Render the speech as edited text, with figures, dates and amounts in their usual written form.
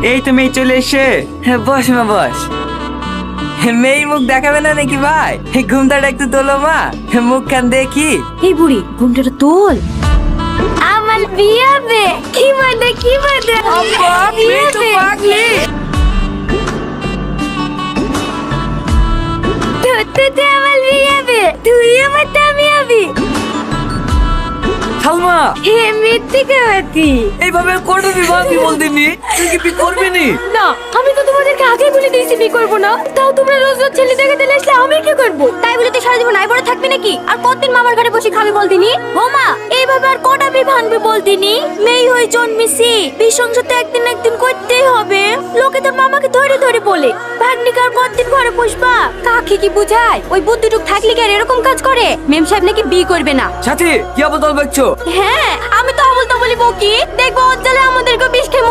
এই তো মেয়ে চলে এসে। বস মা বস। মেয়ে মুখ দেখাবে না নাকি ভাই? ঘুমটাটা একটু তোলো মা, মুখ খান দেখি। এই বুড়ি ঘুমটাটা তোল। আমার বিয়ে হবে। কি মানে কি মানে? আব্বা মেয়ে তো পাগলি। তুই আমার বিয়ে হবে, তুই আমার দামি হবি। সালমা হে মিথ্যে কাটি। এইভাবে করবি ভাবি বলদিনি, তুই কি বি করবি নি? না আমি তো তোমাদেরকে আগে বলে দিয়েছি বিয়ে করবো না, তাও তোমরা রোজ রোজ ছেলে দেখে দিলে আসলে আমি কি করবো? তাই বলে তুই সারা জীবন নাই বড় থাকবি নাকি? আর কতদিন মামার ঘরে বসে খাবি বলদিনি? ও মা এইভাবে আর কটা বিয়ে ভাঙবি বলদিনি? মেয়ে হয়ে জন্মেছি, বিয়ে সংসার তো একদিন না একদিন করতেই হবে। লোকে তোর মামাকে ধরে ধরে বলে ভাগ্নিকে আর কতদিন ঘরে বসবা? কাকে কি বুঝায়? ওই বুদ্ধিটুক থাকলে কি আর এরকম কাজ করে? মেম সাহেব নাকি বিয়ে করবে না। সাথী কি আবল বলছো? হ্যাঁ আমি তো আমল তো বলি বকি, দেখবো ওর জ্বালায় আমাদেরকে বিষ খেয়ে